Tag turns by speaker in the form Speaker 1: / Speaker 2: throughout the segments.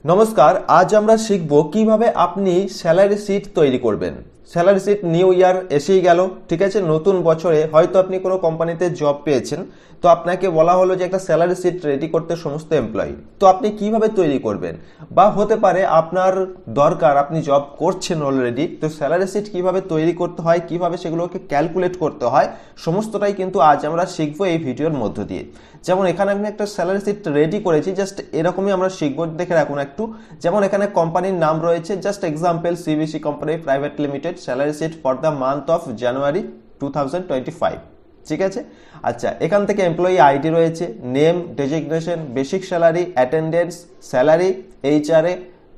Speaker 1: নমস্কার, আজ আমরা শিখব কিভাবে আপনি স্যালারি শিট তৈরি করবেন। স্যালারি শিট নিউ ইয়ার এসেই গেল, ঠিক আছে। নতুন বছরে হয়তো আপনি কোনো কোম্পানিতে জব পেয়েছেন, তো আপনাকে বলা হলো যে একটা স্যালারি শিট রেডি করতে সমস্ত এমপ্লয়ি। তো আপনি কিভাবে তৈরি করবেন, বা হতে পারে আপনার দরকার, আপনি জব করছেন অলরেডি, তো স্যালারি শিট কিভাবে তৈরি করতে হয়, কিভাবে সেগুলোকে ক্যালকুলেট করতে হয়, সমস্তটাই কিন্তু আজ আমরা শিখবো এই ভিডিওর মধ্য দিয়ে। যেমন এখানে আমি একটা স্যালারি শিট রেডি করেছি, জাস্ট এরকমই আমরা শিখবো, দেখে রাখুন একটু। যেমন এখানে কোম্পানির নাম রয়েছে, just example CBC company private limited, salary sheet for the month of January 2025, ঠিক আছে। আচ্ছা, এখান থেকে এমপ্লয়ি আইডি রয়েছে, name, designation, basic salary, attendance, salary, HRA,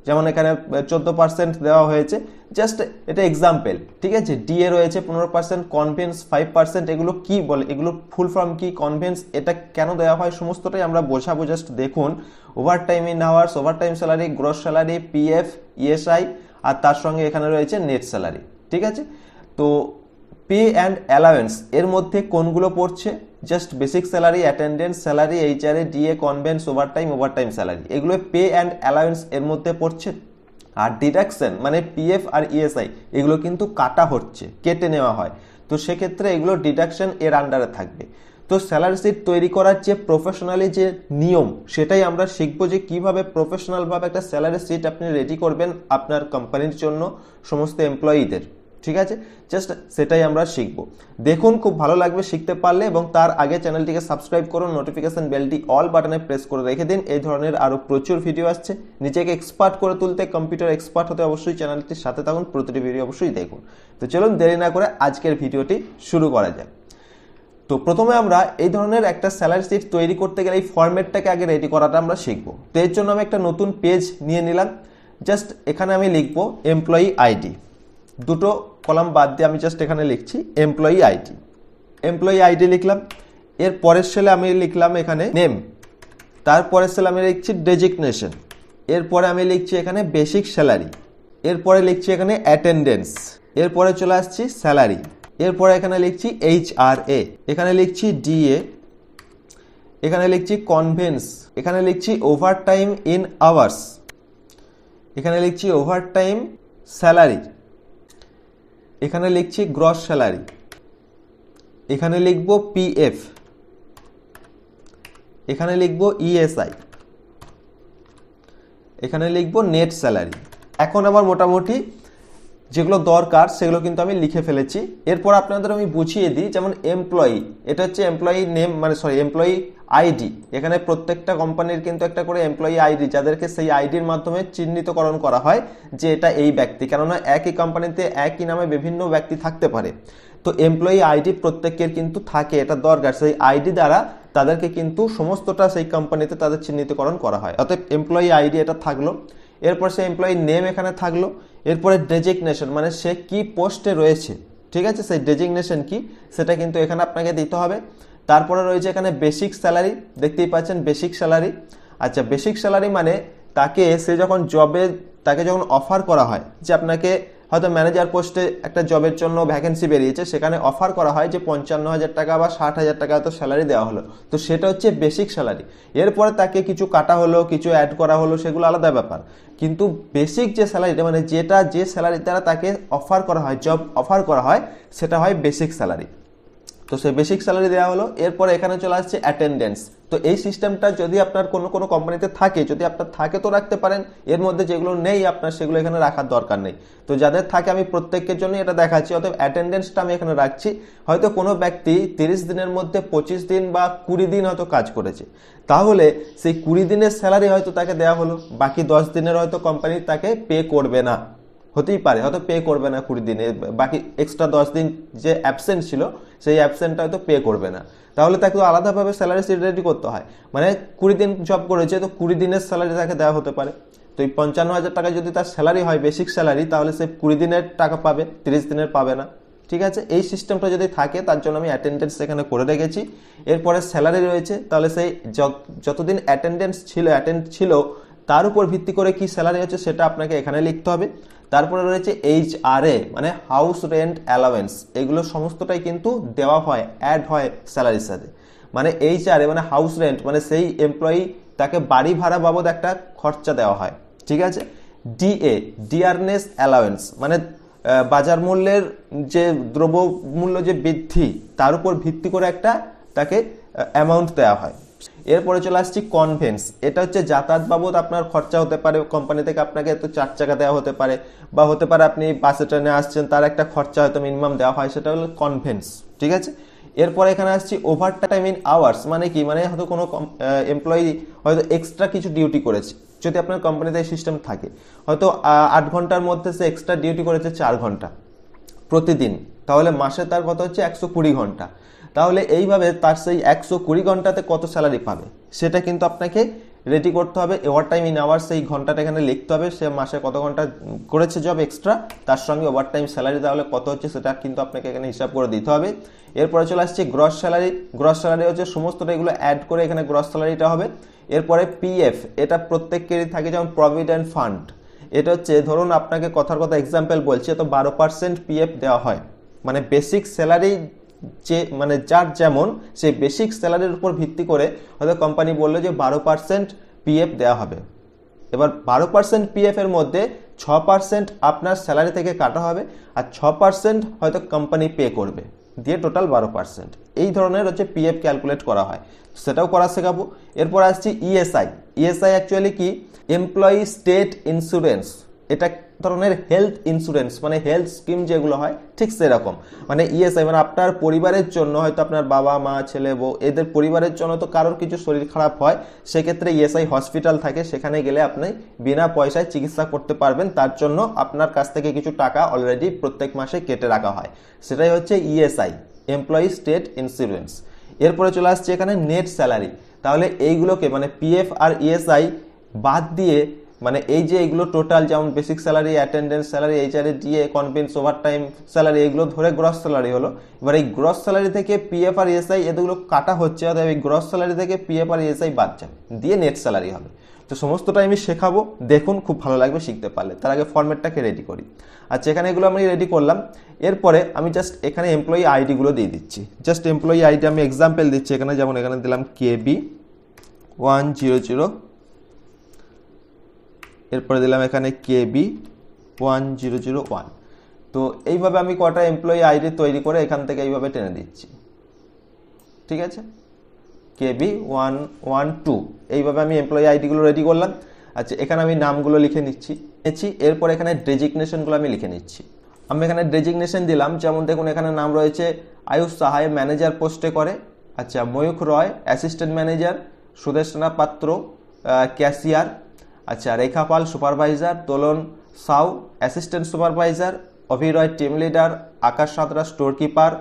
Speaker 1: যেমন এখানে 14% দেওয়া হয়েছে, জাস্ট এটা এক্সাম্পল, ঠিক আছে। ডিএ রয়েছে 15%, কনভেন্স 5%। এগুলো কি বলে, এগুলো ফুল ফর্ম কি, কনভেন্স এটা কেন দেওয়া হয়, সমস্তটাই আমরা বোঝাবো। জাস্ট দেখুন, overtime in hours, overtime salary, gross salary, PF, ESI, আর তার সঙ্গে এখানে রয়েছে নেট স্যালারি, ঠিক আছে। তো পে অ্যান্ড অ্যালাওয়েন্স এর মধ্যে কোনগুলো পড়ছে, just basic salary, attendance, salary, HRA, DA, convince, overtime salary, এগুলো পে অ্যান্ড অ্যালাওয়েন্স এর মধ্যে পড়ছে। আর ডিডাকশন মানে পিএফ আর ইএসআই এগুলো কিন্তু কাটা হচ্ছে, কেটে নেওয়া হয়, তো সেক্ষেত্রে এগুলো ডিডাকশন এর আন্ডারে থাকবে। তো স্যালারি শিট তৈরি করার যে প্রফেশনালি যে নিয়ম, সেটাই আমরা শিখবো, যে কিভাবে প্রফেশনালভাবে একটা স্যালারি শিট আপনি রেডি করবেন আপনার কোম্পানির জন্য, সমস্ত এমপ্লয়িদের, ঠিক আছে। জাস্ট সেটাই আমরা শিখবো। দেখুন, খুব ভালো লাগবে শিখতে পারলে, এবং তার আগে চ্যানেলটিকে সাবস্ক্রাইব করুন, নোটিফিকেশন বেলটি অল বাটনে প্রেস করে রেখে দিন। এই ধরনের আরো প্রচুর ভিডিও আসছে। নিজেকে এক্সপার্ট করে তুলতে, কম্পিউটার এক্সপার্ট হতে অবশ্যই চ্যানেলটির সাথে থাকুন, প্রতিটি ভিডিও অবশ্যই দেখুন। তো চলুন দেরি না করে আজকের ভিডিওটি শুরু করা যাক। তো প্রথমে আমরা এই ধরনের একটা স্যালারি শিট তৈরি করতে গেলে এই ফরম্যাটটাকে আগে রেডি করাটা আমরা শিখবো। তো এর জন্য আমি একটা নতুন পেজ নিয়ে নিলাম। জাস্ট এখানে আমি লিখবো এমপ্লয়ি আইডি, দুটো কলাম বাদ দিয়ে আমি জাস্ট এখানে লিখছি এমপ্লয়ি আইডি। এমপ্লয়ি আইডি লিখলাম। এর পরের সেলে আমি লিখলাম এখানে নেম, তারপরের সেলে আমি লিখছি ডেজিগনেশন, এরপরে আমি লিখছি এখানে বেসিক স্যালারি, এরপরে লিখছি এখানে অ্যাটেন্ডেন্স, এরপরে চলে আসছি স্যালারি, এরপরে এখানে লিখছি এইচআরএ, এখানে লিখছি ডিএ, এখানে লিখছি কনভেন্স, এখানে লিখছি ওভারটাইম ইন আওয়ার্স, এখানে লিখছি ওভারটাইম স্যালারি, এখানে লিখছি গ্রস স্যালারি, এখানে লিখবো পিএফ, এখানে লিখবো ইএসআই, এখানে লিখবো নেট স্যালারি। এখন আমার মোটামুটি যেগুলো দরকার সেগুলো কিন্তু আমি লিখে ফেলেছি। এরপর আপনাদের আমি বুঝিয়ে দিই, যেমন এমপ্লয়ি, এটা হচ্ছে এমপ্লয়ি নেম, মানে এমপ্লয়ি আইডি। এখানে প্রত্যেকটা কোম্পানির কিন্তু একটা করে এমপ্লয়ি আইডি, যাদেরকে সেই আইডির মাধ্যমে চিহ্নিতকরণ করা হয় যে এটা এই ব্যক্তি, কেননা একই কোম্পানিতে একই নামে বিভিন্ন ব্যক্তি থাকতে পারে। তো এমপ্লয়ি আইডি প্রত্যেকের কিন্তু থাকে, এটা দরকার। সেই আইডি দ্বারা তাদেরকে কিন্তু সমস্তটা সেই কোম্পানিতে তাদের চিহ্নিতকরণ করা হয়। অর্থাৎ এমপ্লয়ি আইডি এটা থাকলো। এরপর সে এমপ্লয়ি নেম এখানে থাকলো। এরপরে ডেজিগনেশন মানে সে কি পোস্টে রয়েছে, ঠিক আছে, সেই ডেজিগনেশন কি সেটা কিন্তু এখানে আপনাকে দিতে হবে। তারপরে রয়েছে এখানে বেসিক স্যালারি, দেখতেই পাচ্ছেন বেসিক স্যালারি। আচ্ছা, বেসিক স্যালারি মানে তাকে, সে যখন জবে, তাকে যখন অফার করা হয় যে আপনাকে হয়তো ম্যানেজার পোস্টে একটা জবের জন্য ভ্যাকেন্সি বেরিয়েছে, সেখানে অফার করা হয় যে 55,000 টাকা বা 60,000 টাকা হয়তো স্যালারি দেওয়া হলো, তো সেটা হচ্ছে বেসিক স্যালারি। এরপরে তাকে কিছু কাটা হলো, কিছু অ্যাড করা হলো, সেগুলো আলাদা ব্যাপার। কিন্তু বেসিক যে স্যালারিটা, মানে যেটা যে স্যালারি দ্বারা তাকে অফার করা হয়, জব অফার করা হয়, সেটা হয় বেসিক স্যালারি। তো সেই বেসিক স্যালারি দেওয়া হলো। এরপরে এখানে চলে আসছে অ্যাটেন্ডেন্স। তো এই সিস্টেমটা যদি আপনার কোনো কোনো কোম্পানিতে থাকে, যদি আপনার থাকে তো রাখতে পারেন, এর মধ্যে যেগুলো নেই আপনার সেগুলো এখানে রাখার দরকার নেই। তো যাদের থাকে আমি প্রত্যেকের জন্য এটা দেখাচ্ছি। অতএব অ্যাটেন্ডেন্সটা আমি এখানে রাখছি। হয়তো কোনো ব্যক্তি 30 দিনের মধ্যে 25 দিন বা 20 দিন হয়তো কাজ করেছে, তাহলে সেই 20 দিনের স্যালারি হয়তো তাকে দেওয়া হলো, বাকি 10 দিনের হয়তো কোম্পানি তাকে পে করবে না, হতেই পারে হয়তো পে করবে না 20 দিনে, বাকি এক্সট্রা 10 দিন যে অ্যাবসেন্ট ছিল সেই অ্যাবসেন্টটা হয়তো পে করবে না, তাহলে তাকে তো আলাদাভাবে স্যালারি শিট রেডি করতে হয়। মানে 20 দিন জব করেছে, তো 20 দিনের স্যালারি তাকে দেওয়া হতে পারে। তো এই 55,000 টাকা যদি তার স্যালারি হয়, বেসিক স্যালারি, তাহলে সে 20 দিনের টাকা পাবে, 30 দিনের পাবে না, ঠিক আছে। এই সিস্টেমটা যদি থাকে, তার জন্য আমি অ্যাটেন্ডেন্স এখানে করে রেখেছি। এরপরে স্যালারি রয়েছে, তাহলে সেই যতদিন অ্যাটেন্ডেন্স ছিল, অ্যাটেন্ড ছিল, তার উপর ভিত্তি করে কি স্যালারি হচ্ছে সেটা আপনাকে এখানে লিখতে হবে। তারপরে রয়েছে এইচআরএ মানে হাউস রেন্ট অ্যালাওয়েন্স, এগুলো সমস্তটাই কিন্তু দেওয়া হয়, অ্যাড হয় স্যালারির সাথে। মানে এইচআরএ মানে হাউস রেন্ট, মানে সেই এমপ্লয়ি, তাকে বাড়ি ভাড়া বাবদ একটা খরচা দেওয়া হয়, ঠিক আছে। ডিএ, ডিয়ারনেস অ্যালাউয়েন্স, মানে বাজার মূল্যের যে দ্রব্যমূল্য যে বৃদ্ধি তার উপর ভিত্তি করে একটা তাকে অ্যামাউন্ট দেওয়া হয়। এরপরে চলে আসছি কনভেন্স, এটা হচ্ছে যাতায়াত বাবদ আপনার খরচা হতে পারে, কোম্পানি থেকে আপনাকে তো 4 চাকা দেওয়া হতে পারে, বা হতে পারে আপনি বাসে ট্রেনে আসছেন তার একটা খরচা হয়তো মিনিমাম দেওয়া হয়, সেটা হলো কনভেন্স, ঠিক আছে। এরপরে এখানে আসছি ওভার টাইম ইন আওয়ার্স, মানে কি, মানে হয়তো কোনো এমপ্লয়ি হয়তো এক্সট্রা কিছু ডিউটি করেছে, যদি আপনার কোম্পানিতে এই সিস্টেম থাকে, হয়তো 8 ঘন্টার মধ্যে সে এক্সট্রা ডিউটি করেছে 4 ঘন্টা প্রতিদিন, তাহলে মাসে তার কত হচ্ছে 120 ঘন্টা। তাহলে এইভাবে তার সেই 120 ঘন্টাতে কত স্যালারি পাবে সেটা কিন্তু আপনাকে রেডি করতে হবে। ওভার টাইম ইন আওয়ার সেই ঘন্টাটা এখানে লিখতে হবে, সে মাসে কত ঘন্টা করেছে জব এক্সট্রা, তার সঙ্গে ওভার টাইম স্যালারি তাহলে কত হচ্ছে সেটা কিন্তু আপনাকে এখানে হিসাব করে দিতে হবে। এরপরে চলে আসছে গ্রস স্যালারি। গ্রস স্যালারি হচ্ছে সমস্তটা এগুলো অ্যাড করে এখানে গ্রস স্যালারিটা হবে। এরপরে পিএফ, এটা প্রত্যেকেরই থাকে, যেমন প্রভিডেন্ট ফান্ড, এটা হচ্ছে ধরুন আপনাকে কথার কথা এক্সাম্পল বলছি, তো 12% পিএফ দেওয়া হয়, মানে বেসিক স্যালারি যে মানে যার যেমন সেই বেসিক স্যালারির উপর ভিত্তি করে হয়তো কোম্পানি বললো যে 12% পিএফ দেওয়া হবে। এবার 12% পিএফ এর মধ্যে 6% আপনার স্যালারি থেকে কাটা হবে, আর 6% হয়তো কোম্পানি পে করবে, দিয়ে টোটাল 12%। এই ধরনের হচ্ছে পিএফ ক্যালকুলেট করা হয়, সেটাও করা শেখাবো। এরপর আসছি ইএসআই। ইএসআই অ্যাকচুয়ালি কি, এমপ্লয়ি স্টেট ইন্স্যুরেন্স, এটা ধরনের হেলথ ইন্স্যুরেন্স, মানে হেলথ স্কিম যেগুলো হয় ঠিক সেরকম, মানে ইএসআই মানে আপনার পরিবারের জন্য, হয়তো আপনার বাবা মা ছেলে বউ এদের পরিবারের জন্য তো কারোর কিছু শরীর খারাপ হয়, সেক্ষেত্রে ইএসআই হসপিটাল থাকে, সেখানে গেলে আপনি বিনা পয়সায় চিকিৎসা করতে পারবেন, তার জন্য আপনার কাছ থেকে কিছু টাকা অলরেডি প্রত্যেক মাসে কেটে রাখা হয়, সেটাই হচ্ছে ইএসআই, এমপ্লয়ি স্টেট ইন্স্যুরেন্স। এরপরে চলে আসছে এখানে নেট স্যালারি। তাহলে এইগুলোকে মানে পিএফ আর ইএসআই বাদ দিয়ে, মানে এই যে এগুলো টোটাল, যেমন basic salary, attendance salary, HRA DA, convince, over time salary, এগুলো ধরে গ্রস স্যালারি হলো। এবার এই গ্রস স্যালারি থেকে পিএফ আর ইএসআই এগুলো কাটা হচ্ছে, অর্থাৎ এই গ্রস স্যালারি থেকে পিএফ আর ইএসআই বাদ যাবে, দিয়ে নেট স্যালারি হবে। তো সমস্তটাই আমি শেখাবো, দেখুন খুব ভালো লাগবে শিখতে পারলে। তার আগে ফরম্যাটটাকে রেডি করি। আচ্ছা, এখানে এগুলো আমি রেডি করলাম। এরপরে আমি জাস্ট এখানে এমপ্লয়ি আইডিগুলো দিয়ে দিচ্ছি, জাস্ট এমপ্লয়ি আইডি আমি এক্সাম্পল দিচ্ছি এখানে, যেমন এখানে দিলাম KB100, এরপরে দিলাম এখানে KB1001। তো এইভাবে আমি কটা এমপ্লয়ি আইডি তৈরি করে এখান থেকে এইভাবে টেনে দিচ্ছি, ঠিক আছে, KB112, এইভাবে আমি এমপ্লয়ি আইডিগুলো রেডি করলাম। আচ্ছা, এখানে আমি নামগুলো লিখে নিচ্ছি। এরপর এখানে ডেজিগনেশনগুলো আমি লিখে নিচ্ছি। আমি এখানে ডেজিগনেশন দিলাম, যেমন দেখুন এখানে নাম রয়েছে আয়ুষ সাহায়, ম্যানেজার পোস্টে করে। আচ্ছা, Mayukh Roy assistant manager, Sudeshna Patra cashier. আচ্ছা, Rekha Pal supervisor, Dolan Shaw assistant supervisor, Abhiroy team leader, Akash Santra store keeper,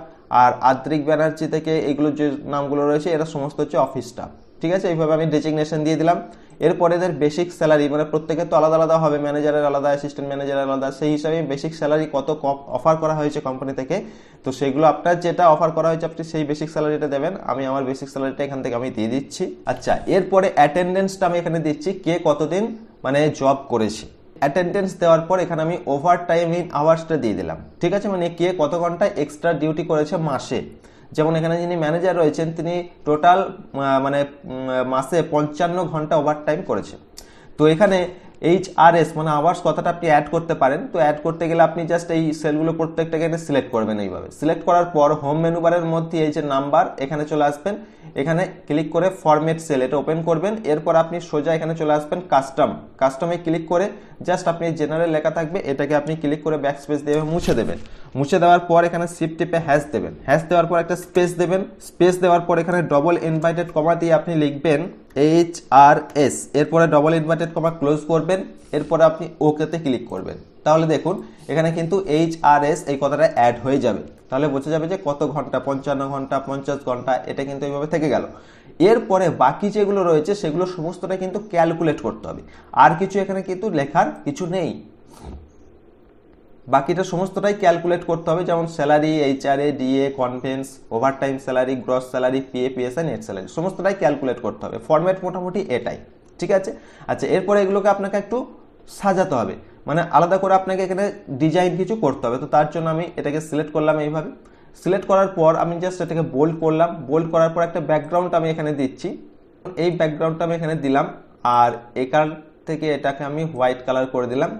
Speaker 1: আর আদ্রিক ব্যানার্জি থেকে এইগুলো যে নামগুলো রয়েছে এরা সমস্ত হচ্ছে অফিস স্টাফ, ঠিক আছে। এইভাবে আমি ডেজিগনেশন দিয়ে দিলাম। এরপরে এদের বেসিক স্যালারি, মানে প্রত্যেকের তো আলাদা আলাদা হবে, ম্যানেজারের আলাদা, অ্যাসিস্ট্যান্ট ম্যানেজারের আলাদা, সেই হিসাবে বেসিক স্যালারি কত অফার করা হয়েছে কোম্পানি থেকে, তো সেগুলো আপনার যেটা অফার করা হয়েছে আপনি সেই বেসিক স্যালারিটা দেবেন। আমি আমার বেসিক স্যালারিটা এখান থেকে আমি দিয়ে দিচ্ছি। আচ্ছা, এরপরে অ্যাটেন্ডেন্সটা আমি এখানে দিচ্ছি, কে কতদিন মানে জব করেছে। অ্যাটেন্ডেন্স দেওয়ার পর এখানে আমি ওভার টাইম ইন আওয়ার্সটা দিয়ে দিলাম, ঠিক আছে, মানে কে কত ঘন্টা এক্সট্রা ডিউটি করেছে মাসে। যেমন এখানে যিনি ম্যানেজার রয়েছেন তিনি টোটাল মানে মাসে 55 ঘন্টা ওভার টাইম করেছে। তো এখানে HRS মানে আওয়ার্স কথাটা আপনি অ্যাড করতে পারেন। তো অ্যাড করতে গেলে আপনি জাস্ট এই সেলগুলো প্রত্যেকটাকে এখানে সিলেক্ট করবেন। এইভাবে সিলেক্ট করার পর হোম মেনু বারের মধ্যে এই যে নাম্বার, এখানে চলে আসবেন, এখানে ক্লিক করে ফরম্যাট সেল এটা ওপেন করবেন। এরপর আপনি সোজা এখানে চলে আসবেন কাস্টমে ক্লিক করে জাস্ট আপনি জেনারেল লেখা থাকবে এটাকে আপনি ক্লিক করে ব্যাক স্পেস দিয়ে মুছে দেবেন। মুছে দেওয়ার পর এখানে শিফট টিপে হ্যাশ দেবেন। হ্যাশ দেওয়ার পর একটা স্পেস দেবেন। স্পেস দেওয়ার পর এখানে ডবল ইনভার্টেড কমা দিয়ে আপনি লিখবেন HRS, এরপরে ডবল ইনভার্টেড কমা ক্লোজ করবেন। এরপরে আপনি ওকেতে ক্লিক করবেন। তাহলে দেখুন এখানে কিন্তু HRS এই কথাটা অ্যাড হয়ে যাবে। তাহলে বোঝা যাবে যে কত ঘন্টা, 55 ঘন্টা, 50 ঘন্টা, এটা কিন্তু এইভাবে থেকে গেল। এরপরে বাকি যেগুলো রয়েছে সেগুলো সমস্তটা কিন্তু ক্যালকুলেট করতে হবে, আর কিছু এখানে কিন্তু লেখার কিছু নেই, বাকিটা সমস্তটাই ক্যালকুলেট করতে হবে। যেমন salary, HRA, DA, convince, overtime salary, gross salary, PF, PSI, net salary সমস্তটাই ক্যালকুলেট করতে হবে। ফরম্যাট মোটামুটি এটাই, ঠিক আছে। আচ্ছা, এরপরে এগুলোকে আপনাকে একটু সাজাতে হবে, মানে আলাদা করে আপনাকে এখানে ডিজাইন কিছু করতে হবে। তো তার জন্য আমি এটাকে সিলেক্ট করলাম এইভাবে। সিলেক্ট করার পর আমি জাস্ট এটাকে বোল্ড করলাম। বোল্ড করার পর একটা ব্যাকগ্রাউন্ড আমি এখানে দিচ্ছি, এই ব্যাকগ্রাউন্ডটা আমি এখানে দিলাম। আর থেকে এটাকে আমি হোয়াইট কালার করে দিলাম,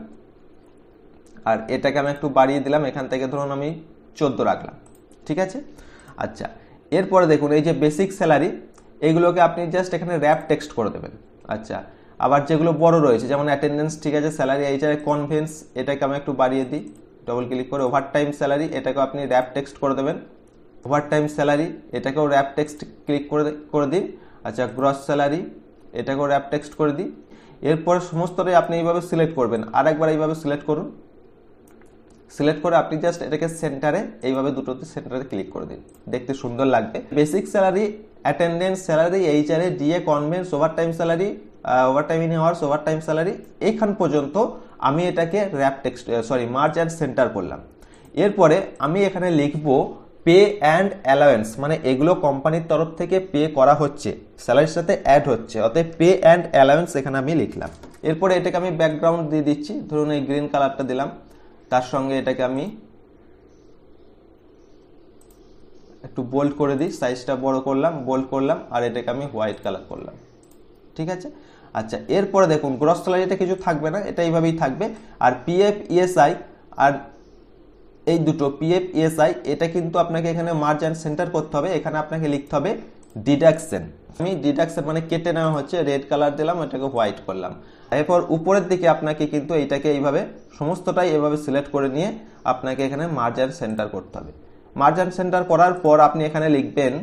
Speaker 1: আর এটাকে আমি একটু বাড়িয়ে দিলাম, এখান থেকে ধরুন আমি 14 রাখলাম, ঠিক আছে। আচ্ছা, এরপরে দেখুন এই যে বেসিক স্যালারি, এইগুলোকে আপনি জাস্ট এখানে র্যাপ টেক্সট করে দেবেন। আচ্ছা, আবার যেগুলো বড় রয়েছে যেমন অ্যাটেন্ডেন্স, ঠিক আছে, স্যালারি, এইচারে কনভেন্স, এটাকে আমি একটু বাড়িয়ে দিই, ডবল ক্লিক করে। ওভারটাইম স্যালারি, এটাকেও আপনি র্যাপ টেক্সট করে দেবেন। ওভারটাইম স্যালারি, এটাকেও র্যাপ টেক্সট ক্লিক করে দিন। আচ্ছা, গ্রস স্যালারি, এটাকেও র্যাপ টেক্সট করে দিই। এরপরে সমস্তটাই আপনি এইভাবে সিলেক্ট করবেন, আর একবার এইভাবে সিলেক্ট করুন। সিলেক্ট করে আপনি জাস্ট এটাকে সেন্টারে, এইভাবে দুটোতে সেন্টারে ক্লিক করে দিন, দেখতে সুন্দর লাগবে। Basic salary, attendance salary, HRA, DA, convince, overtime salary, overtime in hours, overtime salary, এইখান পর্যন্ত আমি এটাকে rap text merge and centre করলাম। এরপরে আমি এখানে লিখবো পে অ্যান্ড অ্যালাওয়েন্স, মানে এগুলো কোম্পানির তরফ থেকে পে করা হচ্ছে, স্যালারির সাথে অ্যাড হচ্ছে, অতএব পে অ্যান্ড অ্যালাওয়েন্স এখানে আমি লিখলাম। এরপরে এটাকে আমি ব্যাকগ্রাউন্ড দিয়ে দিচ্ছি, ধরুন এই গ্রিন কালারটা দিলাম, তার সঙ্গে এটাকে আমি একটু বোল্ড করে দিই, সাইজটা বড় করলাম, বোল্ড করলাম, আর এটাকে আমি হোয়াইট কালার করলাম, ঠিক আছে। আচ্ছা, এরপরে দেখুন গ্রস স্যালারিটা কিছু থাকবে না, এটা এইভাবেই থাকবে। আর পিএফ, ইএসআই, আর এই দুটো পিএফ, ইএসআই, এটা কিন্তু আপনাকে এখানে মার্জ অ্যান্ড সেন্টার করতে হবে। এখানে আপনাকে লিখতে হবে ডিডাকশন। আমি ডিডাকশন মানে কেটে নেওয়া হচ্ছে, রেড কালার দিলাম, এটাকে হোয়াইট করলাম। এরপর উপরের দিকে আপনাকে কিন্তু এইটাকে এইভাবে সমস্তটাই এভাবে সিলেক্ট করে নিয়ে আপনাকে এখানে মার্জ অ্যান্ড সেন্টার করতে হবে। মার্জ অ্যান্ড সেন্টার করার পর আপনি এখানে লিখবেন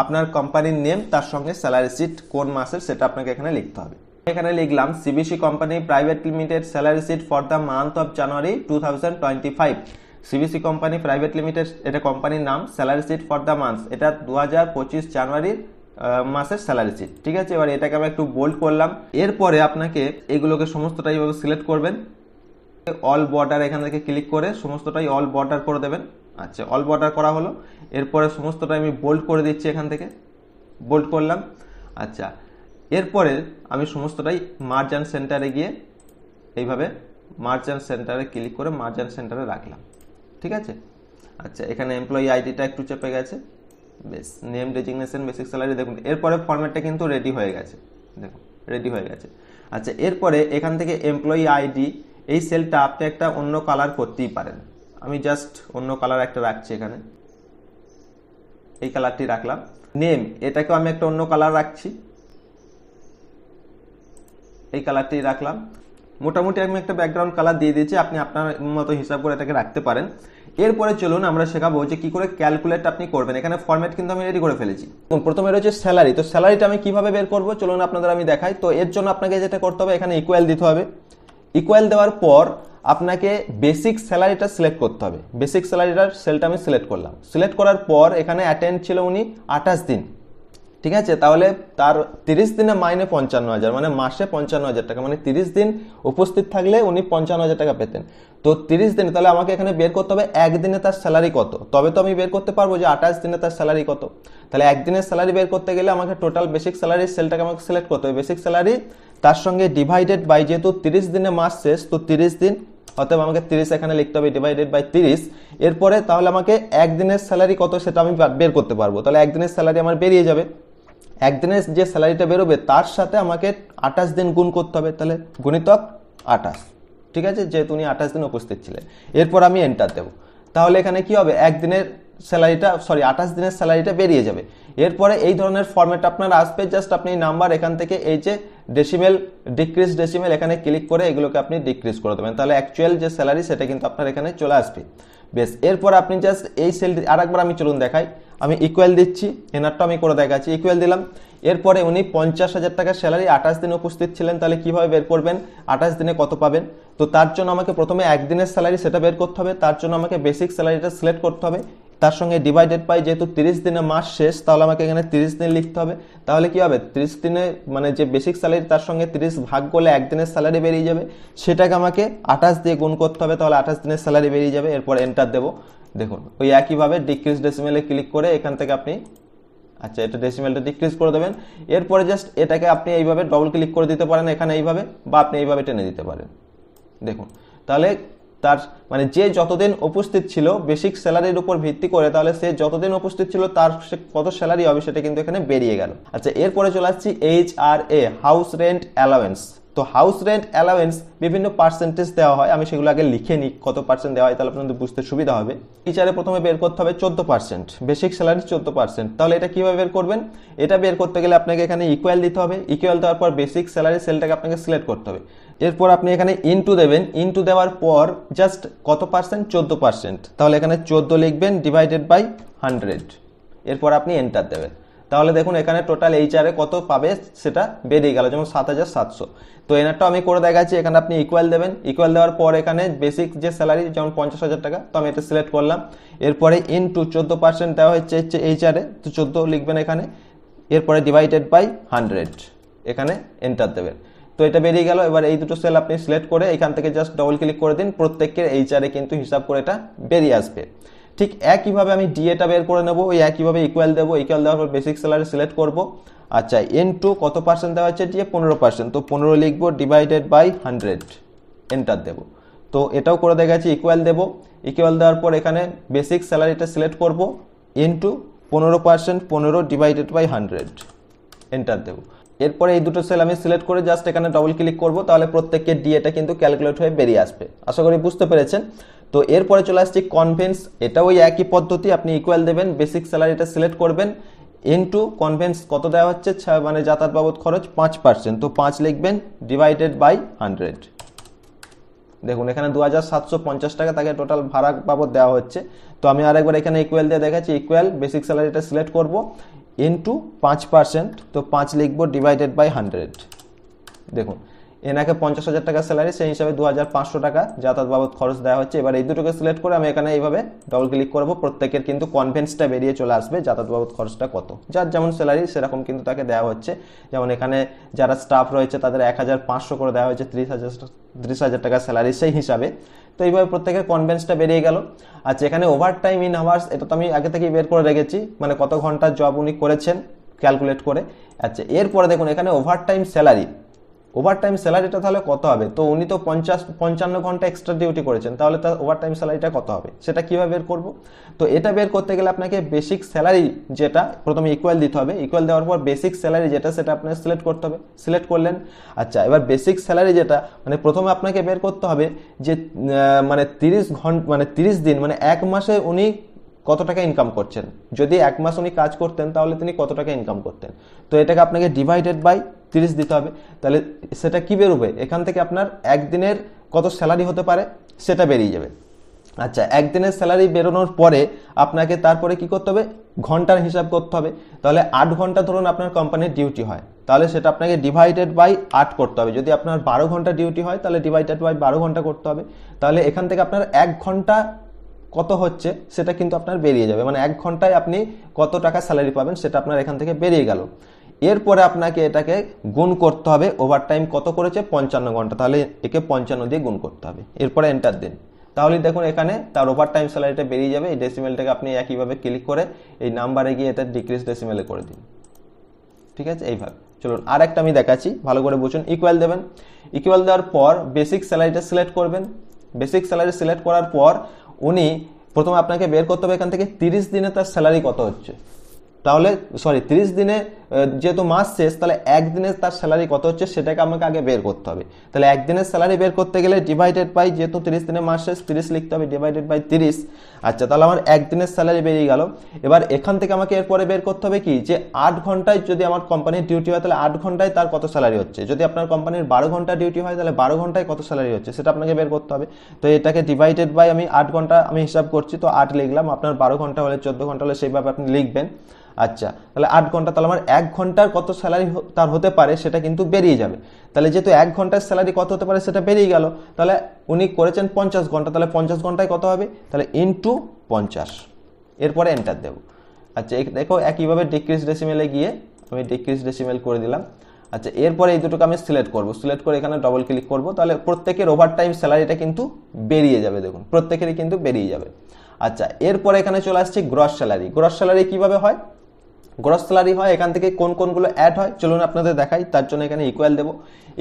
Speaker 1: আপনার কোম্পানির নেম, তার সঙ্গে স্যালারি শিট কোন মাসের সেটা আপনাকে এখানে লিখতে হবে। এখানে লিখলাম CBC company private limited salary sheet for the month of January 2025। CBC company private limited, এটা কোম্পানির নাম, salary sheet for the month, এটা 2025 জানুয়ারির মাসের স্যালারি শিট, ঠিক আছে। এবার এটাকে আমি একটু বোল্ড করলাম। এরপরে আপনাকে এগুলোকে সমস্তটাই এইভাবে সিলেক্ট করবেন, অল বর্ডার এখান থেকে ক্লিক করে সমস্তটাই অল বর্ডার করে দেবেন। আচ্ছা, অল বর্ডার করা হলো। এরপরে সমস্তটাই আমি বোল্ড করে দিচ্ছি, এখান থেকে বোল্ড করলাম। আচ্ছা, এরপরে আমি সমস্তটাই মার্জ অ্যান্ড সেন্টারে গিয়ে এইভাবে মার্জ অ্যান্ড সেন্টারে ক্লিক করে মার্জ অ্যান্ড সেন্টারে রাখলাম, ঠিক আছে। আচ্ছা, এখানে এমপ্লয়ি আইডিটা একটু চেপে গেছে, বেশ। নেম, ডেজিগনেশন, বেসিক স্যালারি, দেখুন এরপরে ফরম্যাটটা কিন্তু রেডি হয়ে গেছে, দেখুন রেডি হয়ে গেছে। আচ্ছা, এরপরে এখান থেকে এমপ্লয়ি আইডি, এই সেলটা আপনি একটা অন্য কালার করতেই পারেন। আমি জাস্ট অন্য কালার একটা রাখছি, এখানে এই কালারটি রাখলাম। নেম, এটাকেও আমি একটা অন্য কালার রাখছি, এই কালারটি রাখলাম। মোটামুটি আমি একটা ব্যাকগ্রাউন্ড কালার দিয়ে দিয়েছি, আপনি আপনার মতো হিসাব করে এটাকে রাখতে পারেন। এরপরে চলুন আমরা শেখাবো যে কি করে ক্যালকুলেট আপনি করবেন। এখানে ফরম্যাট কিন্তু আমি রেডি করে ফেলেছি। প্রথমে রয়েছে স্যালারি, তো স্যালারিটা আমি কিভাবে বের করবো চলুন আপনাদের আমি দেখাই। তো এর জন্য আপনাকে যেটা করতে হবে, এখানে ইকুয়াল দিতে হবে। ইকুয়াল দেওয়ার পর আপনাকে বেসিক স্যালারিটা সিলেক্ট করতে হবে। বেসিক স্যালারিটার সেলটা আমি সিলেক্ট করলাম। সিলেক্ট করার পর এখানে অ্যাটেন্ড ছিল উনি 28 দিন, ঠিক আছে। তাহলে তার 30 দিনে মাইনে 55,000, মানে মাসে 55,000 টাকা, মানে 30 দিন উপস্থিত থাকলে উনি 55,000 টাকা পেতেন। তো 30 দিনে তাহলে আমাকে এখানে বের করতে হবে একদিনে তার স্যালারি কত, তবে তো আমি বের করতে পারবো যে 28 দিনে তার স্যালারি কত। তাহলে একদিনের স্যালারি বের করতে গেলে আমাকে টোটাল বেসিক স্যালারির সেলটাকে আমাকে সিলেক্ট করতে হবে। বেসিক স্যালারি তার সঙ্গে ডিভাইডেড বাই, যেহেতু 30 দিনে মাস শেষ, তো 30 দিন, অতএব আমাকে 30 এখানে লিখতে হবে, ডিভাইডেড বাই 30। এরপরে তাহলে আমাকে একদিনের স্যালারি কত সেটা আমি বের করতে পারবো। তাহলে একদিনের স্যালারি আমার বেরিয়ে যাবে। একদিনের যে স্যালারিটা বেরোবে তার সাথে আমাকে 28 দিন গুণ করতে হবে, তাহলে গুণিতক 28, ঠিক আছে, যেহেতু উনি 28 দিন উপস্থিত ছিলেন। এরপর আমি এন্টার দেবো, তাহলে এখানে কি হবে, একদিনের স্যালারিটা 28 দিনের স্যালারিটা বেরিয়ে যাবে। এরপরে এই ধরনের ফরম্যাট আপনার আসবে, জাস্ট আপনি নাম্বার এখান থেকে এই যে ডেসিমেল, ডিক্রিজ ডেসিমেল, এখানে ক্লিক করে এগুলোকে আপনি ডিক্রিজ করে দেবেন, তাহলে অ্যাকচুয়াল যে স্যালারি সেটা কিন্তু আপনার এখানে চলে আসবে। বেশ, এরপর আপনি জাস্ট এই সেলটি আরেকবার আমি চলুন দেখাই। আমি ইকুয়াল দিচ্ছি, এনারটা আমি করে দেখাচ্ছি, ইকুয়াল দিলাম। এরপরে উনি 50,000 টাকার স্যালারি 28 দিন উপস্থিত ছিলেন, তাহলে কিভাবে বের করবেন 28 দিনে কত পাবেন। তো তার জন্য আমাকে প্রথমে একদিনের স্যালারি সেটা বের করতে হবে। তার জন্য আমাকে বেসিক স্যালারিটা সিলেক্ট করতে হবে, তার সঙ্গে ডিভাইডেড বাই, যেহেতু 30 দিনে মাস শেষ, তাহলে আমাকে এখানে 30 দিন লিখতে হবে। তাহলে কি হবে, 30 দিনে মানে যে বেসিক স্যালারি তার সঙ্গে 30 ভাগ করলে একদিনের স্যালারি বেরিয়ে যাবে, সেটাকে আমাকে 28 দিয়ে গুণ করতে হবে, তাহলে 28 দিনের স্যালারি বেরিয়ে যাবে। এরপর এন্টার দেবো, দেখুন ওই একইভাবে ডিক্রিজ ডেসিমেলে ক্লিক করে এখান থেকে আপনি, আচ্ছা এটা ডেসিমেলটা ডিক্রিজ করে দেবেন। এরপরে জাস্ট এটাকে আপনি এইভাবে ডবল ক্লিক করে দিতে পারেন এখানে এইভাবে, বা আপনি এইভাবে টেনে দিতে পারেন, দেখুন। তাহলে তার মানে যে যতদিন উপস্থিত ছিল বেসিক স্যালারির উপর ভিত্তি করে, তাহলে সে যতদিন উপস্থিত ছিল তার কত স্যালারি হবে সেটা কিন্তু এখানে বেরিয়ে গেল। আচ্ছা, এরপরে চলে আসছি HRA, হাউস রেন্ট অ্যালাওয়েন্স। তো হাউস রেন্ট অ্যালাওয়েন্স বিভিন্ন পার্সেন্টেজ দেওয়া হয়, আমি সেগুলো আগে লিখে নিই কত পার্সেন্ট দেওয়া হয়, তাহলে আপনাদের বুঝতে সুবিধা হবে। টিচারে প্রথমে বের করতে হবে 14%, বেসিক স্যালারি 14%। তাহলে এটা কিভাবে বের করবেন? এটা বের করতে গেলে আপনাকে এখানে ইকুয়াল দিতে হবে, ইকুয়াল দেওয়ার পর বেসিক স্যালারি সেলটাকে আপনাকে সিলেক্ট করতে হবে। এরপর আপনি এখানে ইনটু দেবেন, ইনটু দেওয়ার পর জাস্ট কত পার্সেন্ট? 14%। তাহলে এখানে 14 লিখবেন ডিভাইডেড বাই 100, এরপর আপনি এন্টার দেবেন। তাহলে দেখুন এখানে টোটাল HRA কত পাবে সেটা বেরিয়ে গেল, যেমন 7700। তো এনারটা আমি করে দেখাচ্ছি, এখানে আপনি ইকুয়াল দেবেন, ইকুয়াল দেওয়ার পর এখানে বেসিক যে স্যালারি যেমন 50,000 টাকা, তো আমি এটা সিলেক্ট করলাম। এরপরে ইনটু 14% দেওয়া হচ্ছে HRA, তো 14 লিখবেন এখানে, এরপরে ডিভাইডেড বাই 100, এখানে এন্টার দেবেন। তো এটা বেরিয়ে গেল। এবার এই দুটো সেল আপনি সিলেক্ট করে এখান থেকে জাস্ট ডবল ক্লিক করে দিন, প্রত্যেকের HRA কিন্তু হিসাব করে এটা বেরিয়ে আসবে। ঠিক একইভাবে আমি ডিএটা বের করে নেবো, ওই একইভাবে ইকুয়াল দেবো, ইকুয়াল দেওয়ার পর বেসিক স্যালারি সিলেক্ট করবো। আচ্ছা, ইনটু কত পার্সেন্ট দেওয়া হচ্ছে? ডিএ 15%, তো 15 লিখবো ডিভাইডেড বাই 100, এন্টার দেবো। তো এটাও করে দেখাচ্ছি, ইকুয়াল দেবো, ইকুয়াল দেওয়ার পর এখানে বেসিক স্যালারিটা সিলেক্ট করবো, ইনটু 15%, 15 ডিভাইডেড বাই 100, এন্টার দেবো। এরপরে এই দুটো সেল আমি সিলেক্ট করে জাস্ট এখানে ডবল ক্লিক করব, তাহলে প্রত্যেকের ডিএটা কিন্তু ক্যালকুলেট হয়ে বেরিয়ে আসবে। আশা করি বুঝতে পেরেছেন। তো এরপরে চলে আসছি কনভেন্স, এটা ওই একই পদ্ধতি, আপনি ইকুয়াল দেবেন, বেসিক স্যালারিটা সিলেক্ট করবেন, ইনটু কনভেন্স কত দেওয়া হচ্ছে মানে যাতায়াত বাবদ খরচ 5%, তো 5 লিখবেন ডিভাইডেড বাই 100। দেখুন এখানে 2750 টাকা তাকে টোটাল ভাড়া বাবদ দেওয়া হচ্ছে। তো আমি আরেকবার এখানে ইকুয়াল দিয়ে দেখাচ্ছি, ইকুয়াল বেসিক স্যালারিটা সিলেক্ট করব, ইনটু 5%, তো 5 লিখবো ডিভাইডেড বাই 100। দেখুন এনাকে 50,000 টাকা স্যালারি, সেই হিসাবে 2500 টাকা যাতায়াত বাবদ খরচ দেওয়া হচ্ছে। এবার এই দুটোকে সিলেক্ট করে আমি এখানে এইভাবে ডবল ক্লিক করব, প্রত্যেকের কিন্তু কনভেন্সটা বেরিয়ে চলে আসবে, যাতায়াত বাবদ খরচটা কত, যার যেমন স্যালারি সেরকম কিন্তু তাকে দেওয়া হচ্ছে। যেমন এখানে যারা স্টাফ রয়েছে তাদের 1500 করে দেওয়া হয়েছে, 30,000 টাকা স্যালারি সেই হিসাবে। তো এইভাবে প্রত্যেকের কনভেন্সটা বেরিয়ে গেল। আচ্ছা, এখানে ওভার টাইম ইন আওয়ার্স, এটা তো আমি আগে থেকেই বের করে রেখেছি, মানে কত ঘন্টা জব উনি করেছেন ক্যালকুলেট করে। আচ্ছা, এরপরে দেখুন এখানে over time salary, over time স্যালারিটা তাহলে কত হবে? তো উনি তো 55 ঘন্টা এক্সট্রা ডিউটি করেছেন, তাহলে তার ওভার টাইম স্যালারিটা কত হবে সেটা কিভাবে বের করব? তো এটা বের করতে গেলে আপনাকে বেসিক স্যালারি যেটা প্রথমে ইকুয়াল দিতে হবে, ইকুয়াল দেওয়ার পর বেসিক স্যালারি যেটা সেটা আপনাকে সিলেক্ট করতে হবে, সিলেক্ট করলেন। আচ্ছা, এবার বেসিক স্যালারি যেটা মানে প্রথমে আপনাকে বের করতে হবে যে মানে 30 ঘন্টা মানে 30 দিন মানে এক মাসে উনি কত টাকা ইনকাম করছেন। যদি এক মাস উনি কাজ করতেন তাহলে তিনি কত টাকা ইনকাম করতেন। তো এটাকে আপনাকে ডিভাইডেড বাই 30 দিতে হবে, তাহলে সেটা কি বেরোবে? এখান থেকে আপনার একদিনের কত স্যালারি হতে পারে সেটা বেরিয়ে যাবে। আচ্ছা, একদিনের স্যালারি বেরোনোর পরে আপনাকে তারপরে কি করতে হবে? ঘন্টার হিসাব করতে হবে। তাহলে 8 ঘন্টা ধরুন আপনার কোম্পানির ডিউটি হয়, তাহলে সেটা আপনাকে ডিভাইডেড বাই 8 করতে হবে। যদি আপনার 12 ঘন্টা ডিউটি হয় তাহলে ডিভাইডেড বাই 12 ঘন্টা করতে হবে। তাহলে এখান থেকে আপনার 1 ঘন্টা কত হচ্ছে সেটা কিন্তু আপনার বেরিয়ে যাবে, মানে 1 ঘন্টায় আপনি কত টাকা স্যালারি পাবেন সেটা আপনার এখান থেকে বেরিয়ে গেল। এরপরে আপনাকে এটাকে গুণ করতে হবে, ওভারটাইম কত করেছে 55 ঘন্টা, তাহলে একে 55 দিয়ে গুণ করতে হবে, এরপরে এন্টার দিন। তাহলে দেখুন এখানে তার ওভারটাইম স্যালারিটা বেরিয়ে যাবে। এই ডেসিমেলটাকে আপনি একইভাবে ক্লিক করে এই নাম্বারে গিয়ে এটা ডিক্রিজ ডেসিমেলে করে দিন, ঠিক আছে? এইভাবে চলুন আর একটা আমি দেখাচ্ছি, ভালো করে বুঝুন। ইকুয়াল দেবেন, ইকুয়াল দেওয়ার পর বেসিক স্যালারিটা সিলেক্ট করবেন। বেসিক স্যালারি সিলেক্ট করার পর উনি প্রথমে আপনাকে বের করতে হবে এখান থেকে 30 দিনে তার স্যালারি কত হচ্ছে। তাহলে 30 দিনে যেহেতু মাস শেষ, তাহলে একদিনে তার স্যালারি কত হচ্ছে সেটাকে আমাকে আগে বের করতে হবে। তাহলে একদিনের স্যালারি বের করতে গেলে ডিভাইডেড বাই, যেহেতু 30 দিনে মাস শেষ 30 লিখতে হবে, ডিভাইডেড বাই 30। আচ্ছা, তাহলে আমার একদিনের স্যালারি বেরিয়ে গেল। এবার এখান থেকে আমাকে এরপরে বের করতে হবে কি, যে 8 ঘন্টায় যদি আমার কোম্পানির ডিউটি হয় তাহলে 8 ঘন্টায় তার কত স্যালারি হচ্ছে। যদি আপনার কোম্পানির 12 ঘন্টা ডিউটি হয় তাহলে 12 ঘন্টায় কত স্যালারি হচ্ছে সেটা আপনাকে বের করতে হবে। তো এটাকে ডিভাইডেড বাই আমি 8 ঘন্টা আমি হিসাব করছি, তো 8 লিখলাম। আপনার 12 ঘন্টা হলে 14 ঘন্টা হলে সেইভাবে আপনি লিখবেন। আচ্ছা, তাহলে 8 ঘন্টা, তাহলে আমার 1 ঘন্টার কত স্যালারি তার হতে পারে সেটা কিন্তু বেরিয়ে যাবে। তাহলে যেহেতু 1 ঘন্টার স্যালারি কত হতে পারে সেটা বেরিয়ে গেল, তাহলে উনি করেছেন 50 ঘন্টা, তাহলে 50 ঘন্টায় কত হবে? তাহলে ইনটু 50, এরপরে এন্টার দেব। আচ্ছা, দেখো একইভাবে ডিক্রিজ ডেসিমেলে গিয়ে আমি ডিক্রিজ ডেসিমেল করে দিলাম। আচ্ছা, এরপরে এই দুটোকে আমি সিলেক্ট করব, সিলেক্ট করে এখানে ডবল ক্লিক করব, তাহলে প্রত্যেকের ওভারটাইম স্যালারিটা কিন্তু বেরিয়ে যাবে। দেখুন প্রত্যেকেরই কিন্তু বেরিয়ে যাবে। আচ্ছা, এরপরে এখানে চলে আসছে গ্রস স্যালারি। গ্রস স্যালারি কিভাবে হয়? গ্রস স্যালারি হয়, এখান থেকে কোন কোনগুলো অ্যাড হয় চলুন আপনাদের দেখাই। তার জন্য এখানে ইকুয়াল দেবো।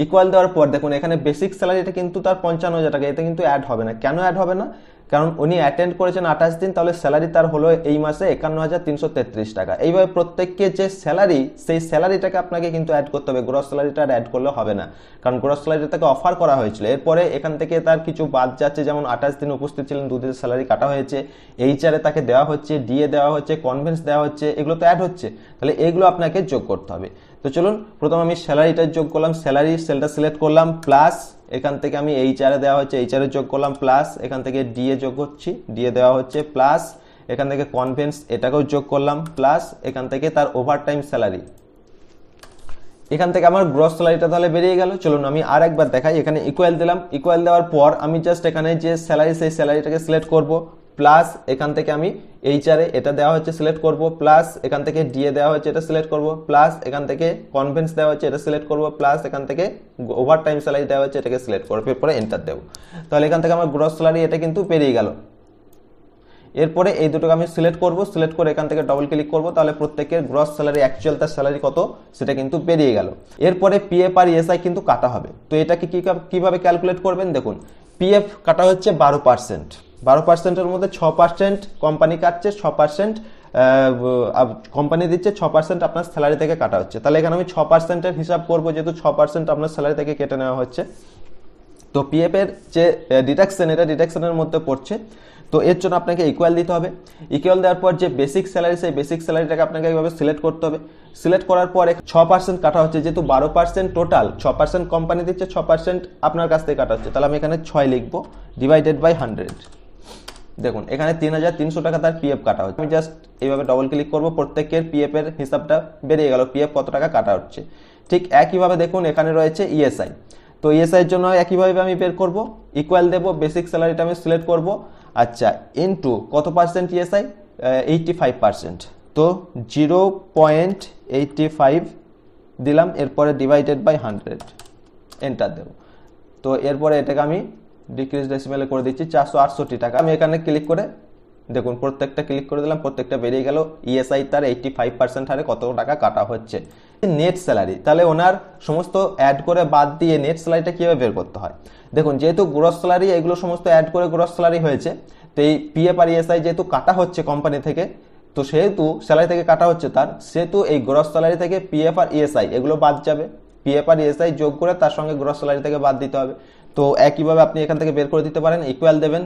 Speaker 1: ইকুয়াল দেওয়ার পর দেখুন এখানে বেসিক স্যালারিটা কিন্তু তার 55,000 টাকা, এটা কিন্তু অ্যাড হবে না। কেন অ্যাড হবে না? কারণ উনি অ্যাটেন্ড করেছেন 28 দিন, তাহলে স্যালারি তার হলো এই মাসে 51,333 টাকা। এইভাবে প্রত্যেককে যে স্যালারি, সেই স্যালারিটাকে আপনাকে কিন্তু অ্যাড করতে হবে, গ্রস স্যালারিটা অ্যাড করলে হবে না, কারণ গ্রস স্যালারিটা তাকে অফার করা হয়েছিল। এরপরে এখান থেকে তার কিছু বাদ যাচ্ছে, যেমন 28 দিন উপস্থিত ছিলেন, 2 দিনের স্যালারি কাটা হয়েছে, এইচআরে তাকে দেওয়া হচ্ছে, ডিএ দেওয়া হচ্ছে, কনভেন্স দেওয়া হচ্ছে, এগুলো তো অ্যাড হচ্ছে, তাহলে এগুলো আপনাকে যোগ করতে হবে। তো চলুন প্রথম আমি স্যালারিটা যোগ করলাম, স্যালারি সেলটা সিলেক্ট করলাম, প্লাস এখান থেকে আমি এইচআরে দেওয়া হচ্ছে, এইচআরে যোগ করলাম, প্লাস এখান থেকে ডিএ যোগ করছি, ডিএ দেওয়া হচ্ছে, প্লাস এখান থেকে কনভেন্স এটাকেও যোগ করলাম, প্লাস এখান থেকে তার ওভারটাইম স্যালারি, এখান থেকে আমার গ্রস স্যালারিটা তাহলে বেরিয়ে গেল। চলুন আমি আর একবার দেখাই। এখানে ইকুয়াল দিলাম, ইকুয়াল দেওয়ার পর আমি জাস্ট এখানে যে স্যালারি, সেই স্যালারিটাকে সিলেক্ট করব, প্লাস এখান থেকে আমি এইচআরে এটা দেওয়া হচ্ছে সিলেক্ট করব, প্লাস এখান থেকে ডিএ দেওয়া হচ্ছে এটা সিলেক্ট করব, প্লাস এখান থেকে কনভেন্স দেওয়া হচ্ছে এটা সিলেক্ট করব, প্লাস এখান থেকে ওভার টাইম স্যালারি দেওয়া হচ্ছে এটাকে সিলেক্ট করব, এরপরে এন্টার দেবো। তাহলে এখান থেকে আমার গ্রস স্যালারি এটা কিন্তু বেরিয়ে গেল। এরপরে এই দুটোকে আমি সিলেক্ট করব, সিলেক্ট করে এখান থেকে ডবল ক্লিক করব, তাহলে প্রত্যেকের গ্রস স্যালারি, অ্যাকচুয়াল তার স্যালারি কত সেটা কিন্তু বেরিয়ে গেল। এরপরে পিএফ আর ইএসআই কিন্তু কাটা হবে। তো এটাকে কিভাবে ক্যালকুলেট করবেন দেখুন, পিএফ কাটা হচ্ছে 12%, 12%-এর মধ্যে 6% কোম্পানি কাটছে, 6% কোম্পানি দিচ্ছে, 6% আপনার স্যালারি থেকে কাটা হচ্ছে। তাহলে এখানে আমি 6%-এর হিসাব করবো, যেহেতু 6% আপনার স্যালারি থেকে কেটে নেওয়া হচ্ছে। তো পিএফ এর যে ডিডাকশন, এটা ডিডাকশনের মধ্যে পড়ছে। তো এর জন্য আপনাকে ইকুয়াল দিতে হবে। ইকুয়াল দেওয়ার পর যে বেসিক স্যালারি, সেই বেসিক স্যালারিটাকে আপনাকে এইভাবে সিলেক্ট করতে হবে। সিলেক্ট করার পর 6% কাটা হচ্ছে, যেহেতু 12% টোটাল, 6% কোম্পানি দিচ্ছে, 6% আপনার কাছ থেকে কাটা হচ্ছে, তাহলে আমি এখানে 6 লিখবো, ডিভাইডেড বাই 100। দেখুন এখানে 3,300 টাকা তার পিএফ কাটা হচ্ছে। আমি জাস্ট এইভাবে ডবল ক্লিক করবো, প্রত্যেকের পিএফ এর হিসাবটা বেরিয়ে গেল, পিএফ কত টাকা কাটা হচ্ছে। ঠিক একইভাবে দেখুন এখানে রয়েছে ইএসআই। তো ইএসআই এর জন্য একইভাবে আমি বের করব, ইকুয়াল দেব, বেসিক স্যালারিটা আমি সিলেক্ট করব, আচ্ছা ইনটু কত পার্সেন্ট ইএসআই, 85%, তো 0.85 দিলাম, এরপরে ডিভাইডেড বাই 100, এন্টার দেব। তো এরপরে এটাকে আমি ডিক্রিজ ডেসিমেলে করে দিচ্ছি 468 টাকা। আমি এখানে ক্লিক করে দেখুন প্রত্যেকটা ক্লিক করে দিলাম, প্রত্যেকটা বেরিয়ে গেল। ইএসআই তার 85% হারে কত টাকা কাটা হচ্ছে। নেট স্যালারি, তাহলে ওনার সমস্ত অ্যাড করে বাদ দিয়ে নেট স্যালারিটা কিভাবে বের করতে হয় দেখুন, যেহেতু গ্রস স্যালারি এগুলো সমস্ত অ্যাড করে গ্রস স্যালারি হয়েছে, তো এই পিএফ আর ইএসআই যেহেতু কাটা হচ্ছে কোম্পানি থেকে, তো সেহেতু স্যালারি থেকে কাটা হচ্ছে তার, সেহেতু এই গ্রস স্যালারি থেকে পিএফ আর ইএসআই এগুলো বাদ যাবে, পিএফ আর ইএসআই যোগ করে তার সঙ্গে গ্রস স্যালারি থেকে বাদ দিতে হবে। তো একইভাবে আপনি এখান থেকে বের করে দিতে পারেন। ইকুয়াল দেবেন,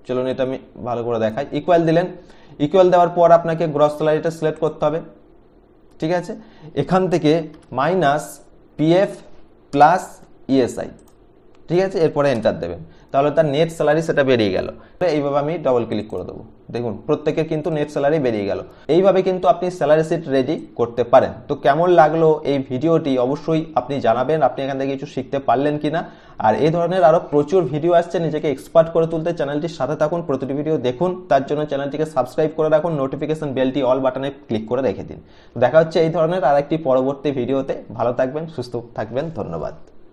Speaker 1: চলুন এটা আমি ভালো করে দেখাই। ইকুয়াল দিলেন, ইকুয়াল দেওয়ার পর আপনাকে গ্রস স্যালারিটা সিলেক্ট করতে হবে, ঠিক আছে। এখান থেকে মাইনাস পিএফ প্লাস ইএসআই, ঠিক আছে, এরপরে এন্টার দেবেন, তাহলে তার নেট স্যালারি সেটা বেরিয়ে গেল। এইভাবে আমি ডবল ক্লিক করে দেবো, দেখুন প্রত্যেকের কিন্তু নেট স্যালারি বেরিয়ে গেল। এইভাবে কিন্তু আপনি স্যালারি শিট রেডি করতে পারেন। তো কেমন লাগলো এই ভিডিওটি অবশ্যই আপনি জানাবেন, আপনি এখান থেকে কিছু শিখতে পারলেন কিনা। আর এই ধরনের আরো প্রচুর ভিডিও আসছে, নিজেকে এক্সপার্ট করে তুলতে চ্যানেলটির সাথে থাকুন, প্রতিটি ভিডিও দেখুন, তার জন্য চ্যানেলটিকে সাবস্ক্রাইব করে রাখুন, নোটিফিকেশন বেলটি অল বাটনে ক্লিক করে রেখে দিন। দেখা হচ্ছে এই ধরনের আরেকটি পরবর্তী ভিডিওতে। ভালো থাকবেন, সুস্থ থাকবেন, ধন্যবাদ।